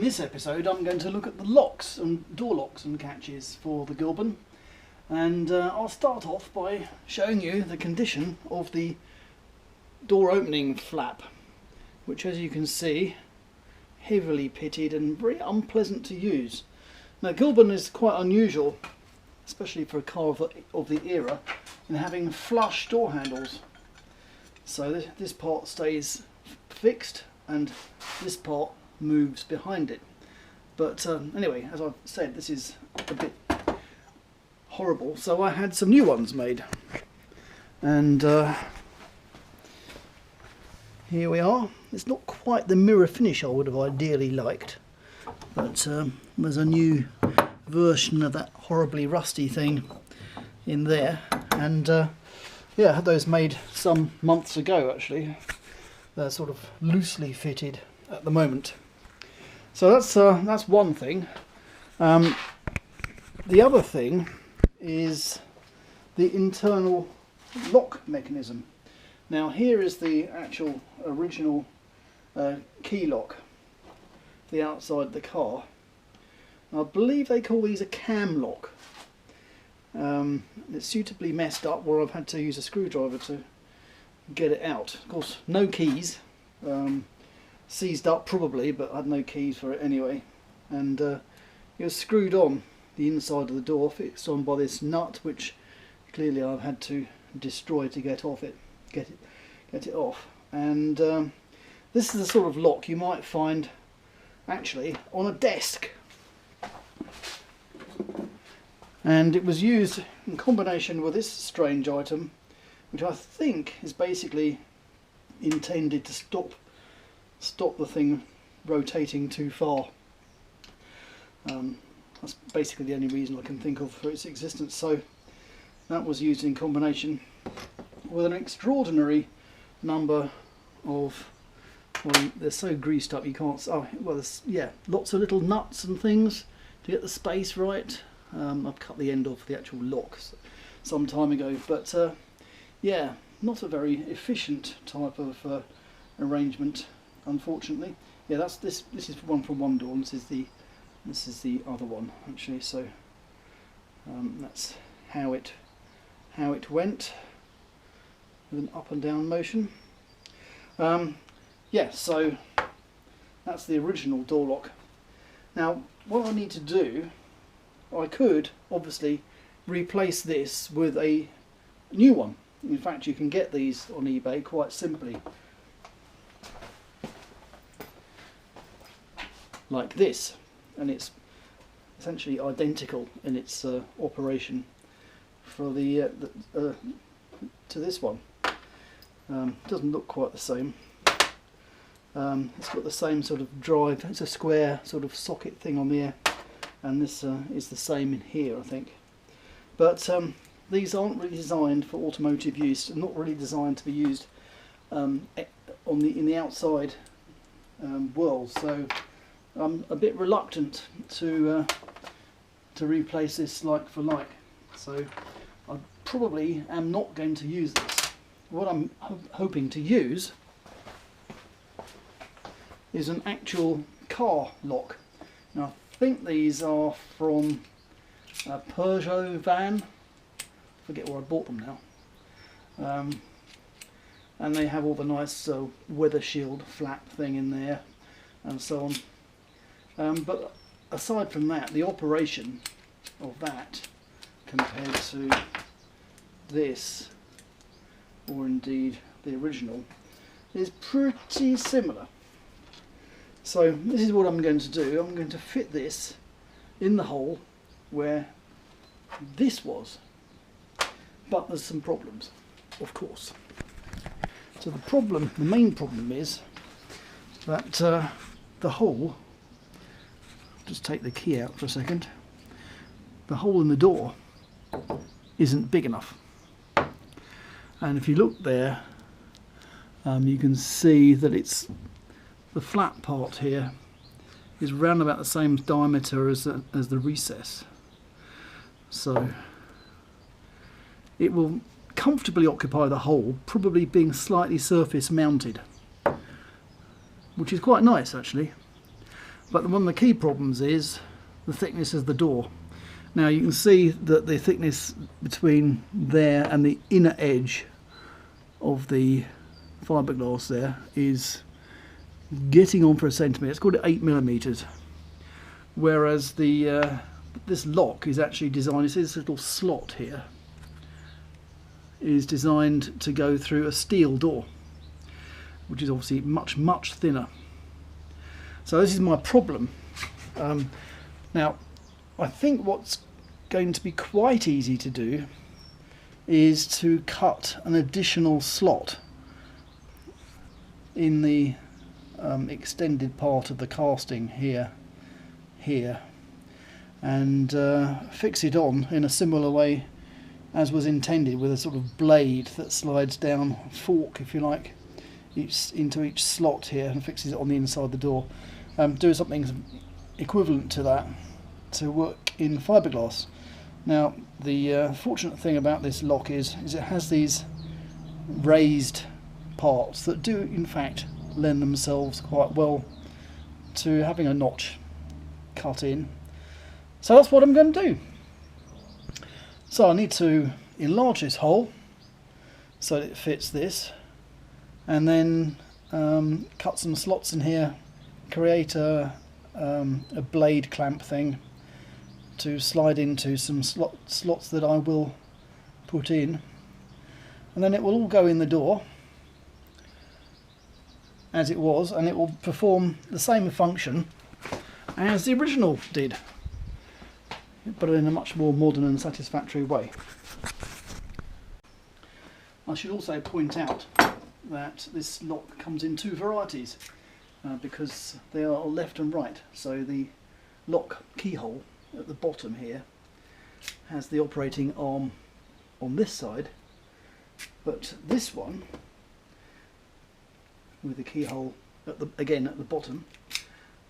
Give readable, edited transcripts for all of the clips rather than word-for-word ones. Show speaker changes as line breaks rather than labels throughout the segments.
this episode I'm going to look at the locks and door locks and catches for the Gilban, and I'll start off by showing you the condition of the door opening flap, which, as you can see, heavily pitted and very unpleasant to use. Now, Gilban is quite unusual, especially for a car of the era, in having flush door handles. So this part stays fixed and this part moves behind it. But anyway, as I've said, this is a bit horrible, so I had some new ones made, and here we are. It's not quite the mirror finish I would have ideally liked, but there's a new version of that horribly rusty thing in there, and yeah, I had those made some months ago actually. They're sort of loosely fitted at the moment. So that's one thing. The other thing is the internal lock mechanism. Now, here is the actual original key lock, the outside of the car. I believe they call these a cam lock. It's suitably messed up where I've had to use a screwdriver to get it out. Of course, no keys. Seized up probably, but I had no keys for it anyway. And it was screwed on the inside of the door, fixed on by this nut, which clearly I've had to destroy to get it off. And this is the sort of lock you might find actually on a desk. And it was used in combination with this strange item, which I think is basically intended to stop the thing rotating too far. That's basically the only reason I can think of for its existence. So that was used in combination with an extraordinary number of, well, they're so greased up you can't, oh, well, there's, yeah, lots of little nuts and things to get the space right. I've cut the end off the actual locks some time ago, but yeah, not a very efficient type of arrangement, unfortunately. Yeah, this is one from one door, and this is the other one actually. So that's how it went, with an up and down motion. Yeah, so that's the original door lock. Now, what I need to do, I could obviously replace this with a new one. In fact, you can get these on eBay quite simply, like this, and it's essentially identical in its operation for the to this one. Doesn't look quite the same. It's got the same sort of drive. It's a square sort of socket thing on the air, and this is the same in here, I think. But these aren't really designed for automotive use, and not really designed to be used in the outside world. So I'm a bit reluctant to replace this like for like. So I probably am not going to use this. What I'm hoping to use is an actual car lock. Now, I think these are from a Peugeot van. I forget where I bought them now. And they have all the nice weather shield flap thing in there and so on. But aside from that, the operation of that compared to this, or indeed the original, is pretty similar. So this is what I'm going to do. I'm going to fit this in the hole where this was, but there's some problems, of course. So the main problem is that the hole, just take the key out for a second, the hole in the door isn't big enough. And if you look there, you can see that the flat part here is round about the same diameter as the recess. So it will comfortably occupy the hole, probably being slightly surface mounted, which is quite nice actually. But one of the key problems is the thickness of the door. Now you can see that the thickness between there and the inner edge of the fiberglass there is getting on for a centimetre. It's called 8mm, whereas the this lock is actually designed, you see this little slot here is designed to go through a steel door, which is obviously much thinner. So this is my problem. Now I think what's going to be quite easy to do is to cut an additional slot in the extended part of the casting here, and fix it on in a similar way as was intended, with a sort of blade that slides down, fork if you like, into each slot here and fixes it on the inside of the door. Do something equivalent to that to work in fiberglass. Now the fortunate thing about this lock is it has these raised parts that do in fact lend themselves quite well to having a notch cut in. So that's what I'm going to do. So I need to enlarge this hole so that it fits this, and then cut some slots in here, create a blade clamp thing to slide into some slots that I will put in, and then it will all go in the door as it was, and it will perform the same function as the original did, but in a much more modern and satisfactory way. I should also point out that this lock comes in two varieties because they are left and right. So the lock keyhole at the bottom here has the operating arm on this side, but this one with the keyhole again at the bottom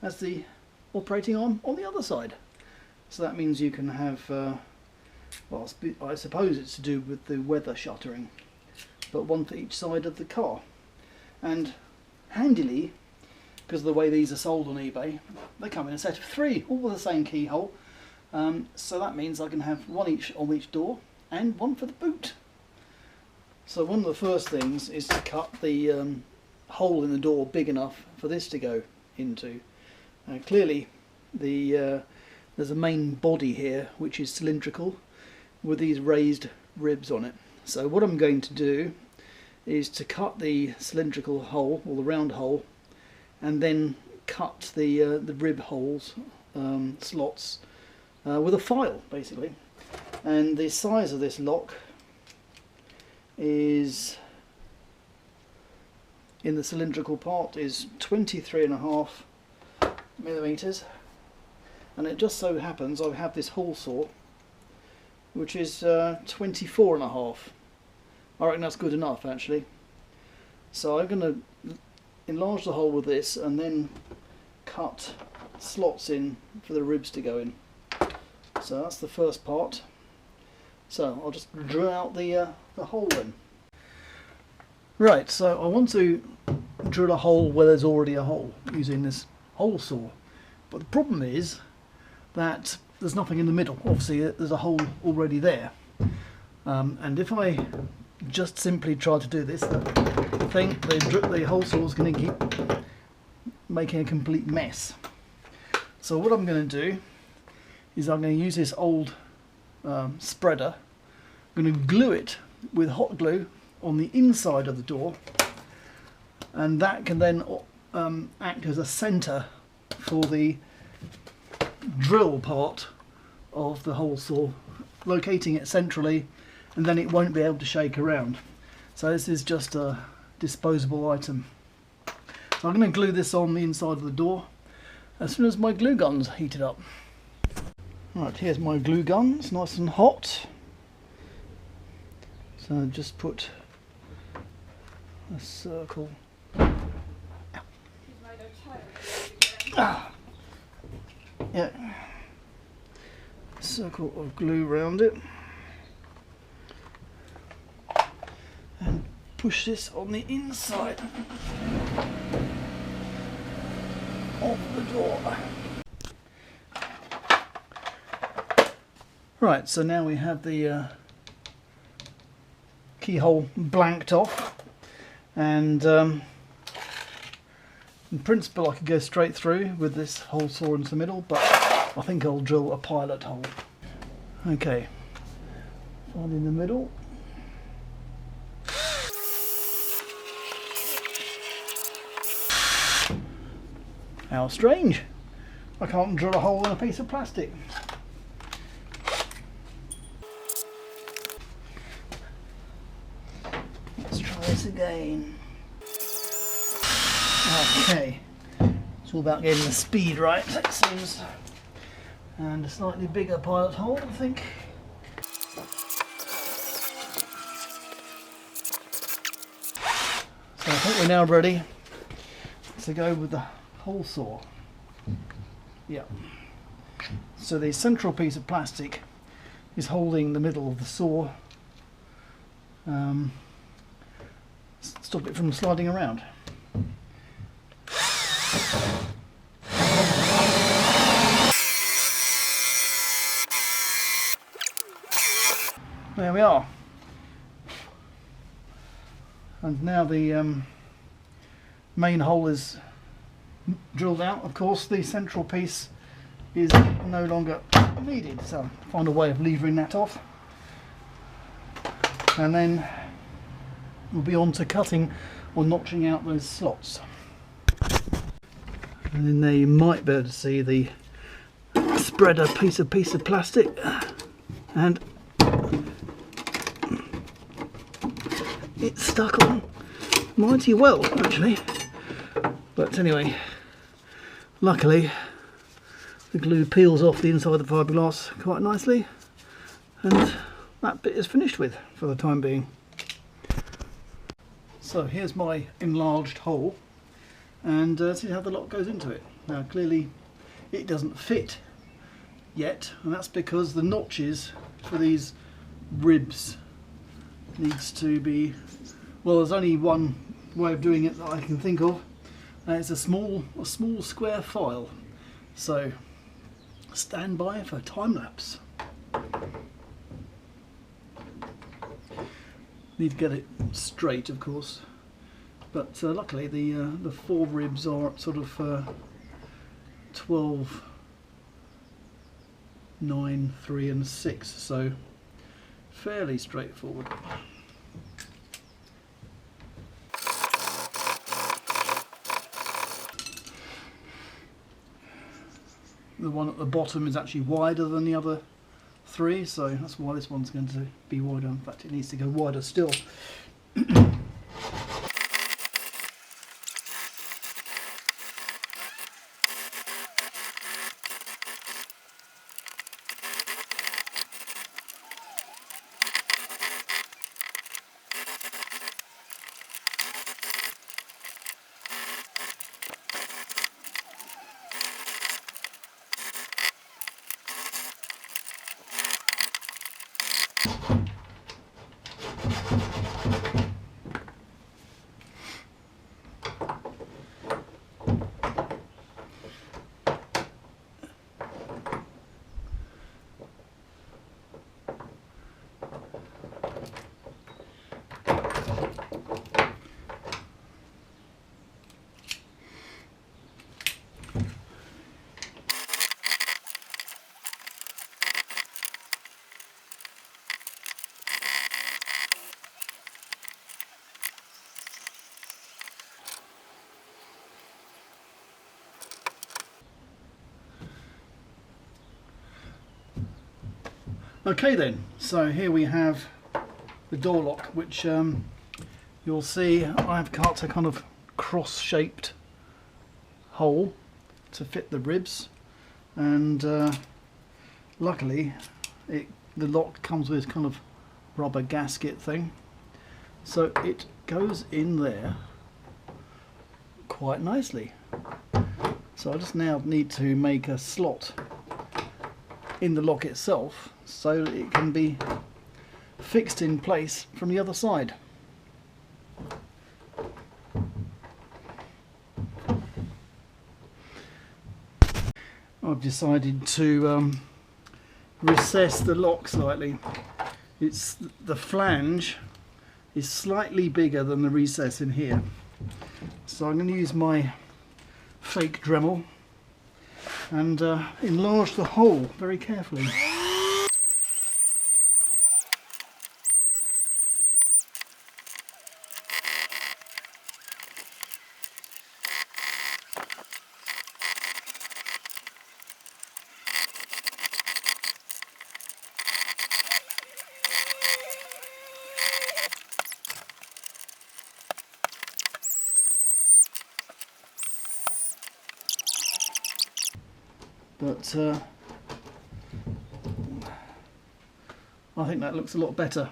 has the operating arm on the other side. So that means you can have, well, I suppose it's to do with the weather shuttering, but one for each side of the car. And handily, because of the way these are sold on eBay, they come in a set of 3, all with the same keyhole. So that means I can have one each on each door and one for the boot. So one of the first things is to cut the hole in the door big enough for this to go into. Clearly there's a main body here which is cylindrical with these raised ribs on it. So what I'm going to do is to cut the cylindrical hole, or the round hole, and then cut the rib holes, slots, with a file basically. And the size of this lock is, in the cylindrical part, is 23.5mm, and it just so happens I have this hole saw which is 24.5. I reckon that's good enough actually. So I'm going to enlarge the hole with this and then cut slots in for the ribs to go in. So that's the first part. So I'll just drill out the hole then. Right, so I want to drill a hole where there's already a hole using this hole saw, but the problem is that there's nothing in the middle. Obviously there's a hole already there, and if I just simply try to do this, the hole saw is going to keep making a complete mess. So what I'm going to do is I'm going to use this old spreader. I'm going to glue it with hot glue on the inside of the door, and that can then act as a centre for the drill part of the hole saw, locating it centrally, and then it won't be able to shake around. So this is just a disposable item. So I'm going to glue this on the inside of the door as soon as my glue gun's heated up. Right, here's my glue gun. It's nice and hot. So just put a circle. Yeah, circle of glue around it, and push this on the inside of the door. Right, so now we have the keyhole blanked off, and in principle I could go straight through with this hole saw into the middle, but I think I'll drill a pilot hole. Okay, one in the middle. How strange! I can't drill a hole in a piece of plastic. Let's try this again. Okay, it's all about getting the speed right, it seems. And a slightly bigger pilot hole, I think. So I think we're now ready to go with the hole saw. Yeah. So the central piece of plastic is holding the middle of the saw. Stop it from sliding around. There we are. And now the main hole is drilled out. Of course, the central piece is no longer needed, so I'll find a way of levering that off. And then we'll be on to cutting or notching out those slots. And in there you might be able to see the spreader piece of plastic, and it's stuck on mighty well actually. But anyway, luckily the glue peels off the inside of the fiberglass quite nicely, and that bit is finished with for the time being. So here's my enlarged hole, and see how the lock goes into it. Now clearly it doesn't fit yet, and that's because the notches for these ribs needs to be, well, there's only one way of doing it that I can think of, and it's a small square file. So stand by for time lapse. Need to get it straight, of course, but luckily the four ribs are sort of 12, 9, 3 and 6, so fairly straightforward. The one at the bottom is actually wider than the other three, so that's why this one's going to be wider. In fact, it needs to go wider still. Okay then, so here we have the door lock, which you'll see I've cut a kind of cross-shaped hole to fit the ribs, and luckily the lock comes with kind of rubber gasket thing, so it goes in there quite nicely. So I just now need to make a slot in the lock itself so that it can be fixed in place from the other side. I've decided to recess the lock slightly. It's the flange is slightly bigger than the recess in here, so I'm going to use my fake Dremel and enlarge the hole very carefully. But I think that looks a lot better.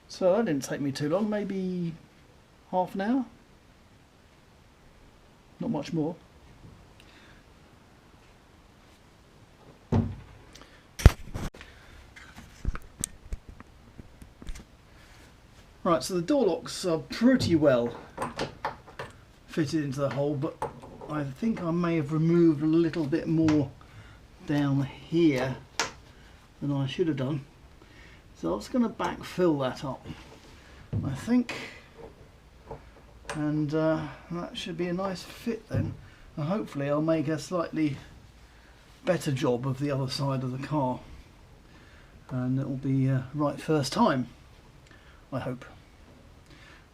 So that didn't take me too long, maybe half an hour, not much more. Right, so the door locks are pretty well fitted into the hole, but I think I may have removed a little bit more down here than I should have done. So I was going to backfill that up, I think, and that should be a nice fit then. And hopefully I'll make a slightly better job of the other side of the car, and it'll be right first time, I hope.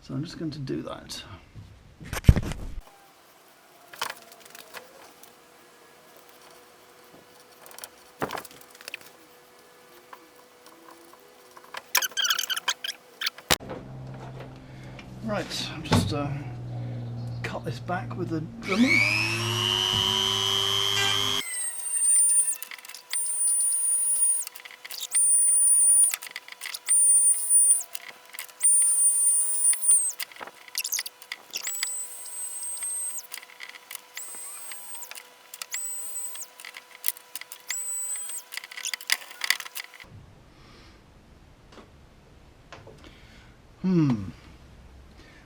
So I'm just going to do that. Right, I'll just cut this back with the Dremel.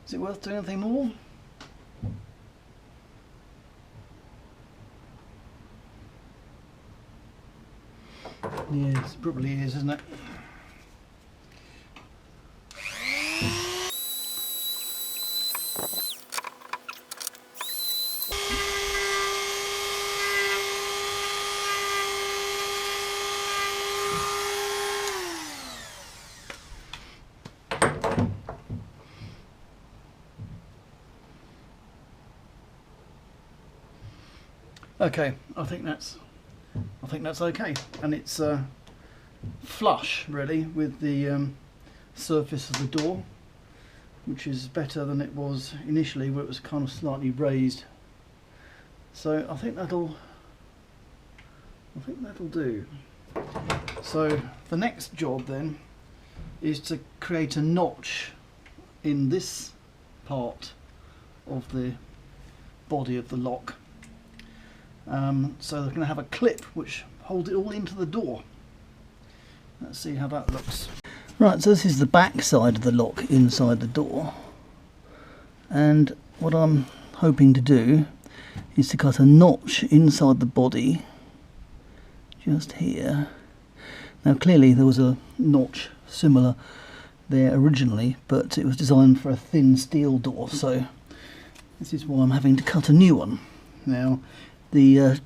Is it worth doing anything more? Yes, it probably is, isn't it? Okay, I think that's okay, and it's flush really with the surface of the door, which is better than it was initially, where it was kind of slightly raised. So I think that'll do. So the next job then is to create a notch in this part of the body of the lock. So they're going to have a clip which holds it all into the door. Let's see how that looks. Right, so this is the back side of the lock inside the door, and what I'm hoping to do is to cut a notch inside the body just here. Now clearly there was a notch similar there originally, but it was designed for a thin steel door, so this is why I'm having to cut a new one. Now the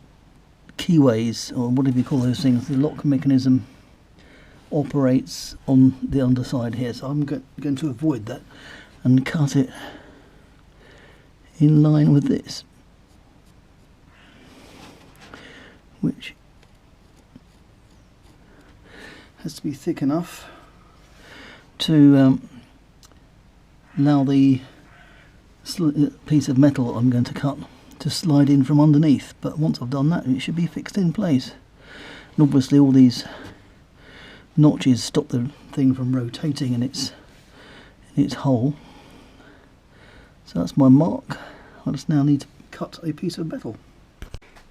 keyways, or whatever you call those things, the lock mechanism operates on the underside here, so I'm going to avoid that and cut it in line with this, which has to be thick enough to allow the piece of metal that I'm going to cut to slide in from underneath. But once I've done that, it should be fixed in place. And obviously all these notches stop the thing from rotating in its hole. So that's my mark. I just now need to cut a piece of metal.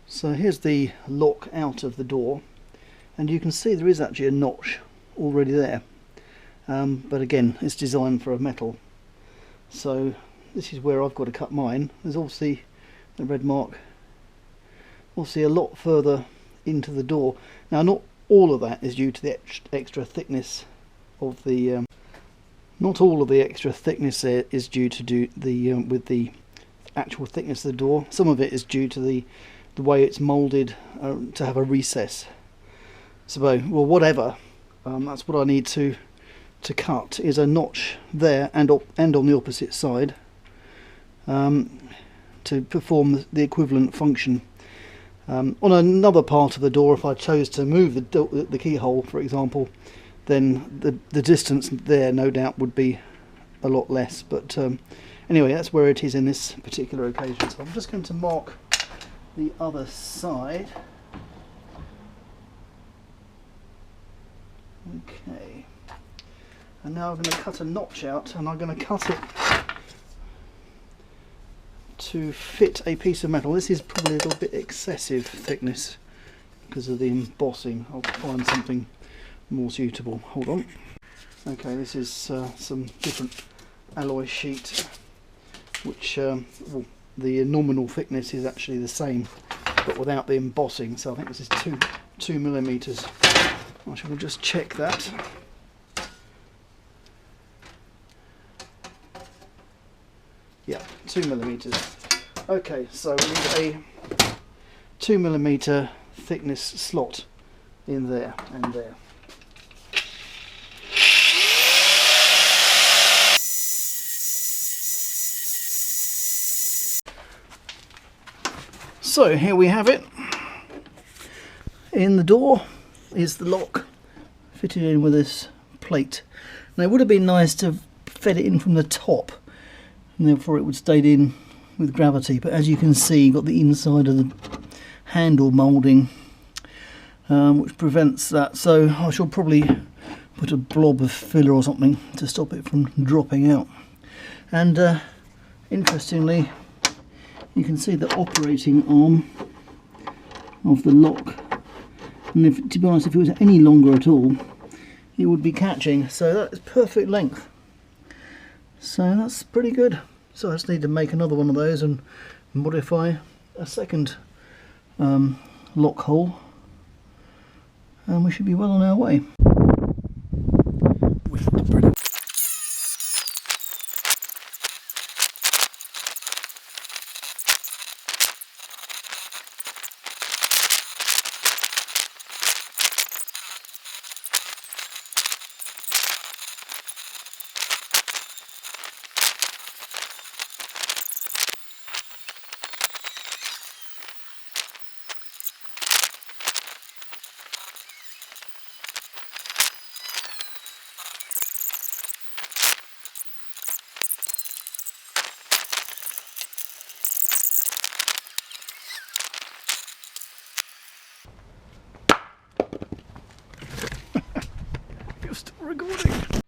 So here's the lock out of the door, and you can see there is actually a notch already there, but again it's designed for a metal, so this is where I've got to cut mine. There's obviously the red mark obviously a lot further into the door. Now, not all of that is due to the extra thickness of the not all of the extra thickness there is due to with the actual thickness of the door. Some of it is due to the way it's molded to have a recess. So, well, whatever. That's what I need to cut, is a notch there and on the opposite side to perform the equivalent function. On another part of the door, if I chose to move the keyhole, for example, then the distance there no doubt would be a lot less. But anyway, that's where it is in this particular occasion. So I'm just going to mark the other side. Okay. And now I'm going to cut a notch out, and I'm going to cut it to fit a piece of metal. This is probably a little bit excessive thickness because of the embossing. I'll find something more suitable. Hold on. Okay, this is some different alloy sheet, which well, the nominal thickness is actually the same, but without the embossing. So I think this is 2 millimeters. I shall just check that. Yeah, 2 millimeters. Okay, so we need a 2 millimeter thickness slot in there and there. So here we have it. In the door is the lock fitted in with this plate. Now, it would have been nice to have fed it in from the top, and therefore it would stay in with gravity, but as you can see, you've got the inside of the handle moulding which prevents that. So I shall probably put a blob of filler or something to stop it from dropping out. And interestingly, you can see the operating arm of the lock, and if, to be honest, if it was any longer at all, it would be catching. So that is perfect length. So that's pretty good. So I just need to make another one of those and modify a second lock hole, and we should be well on our way. You're still recording.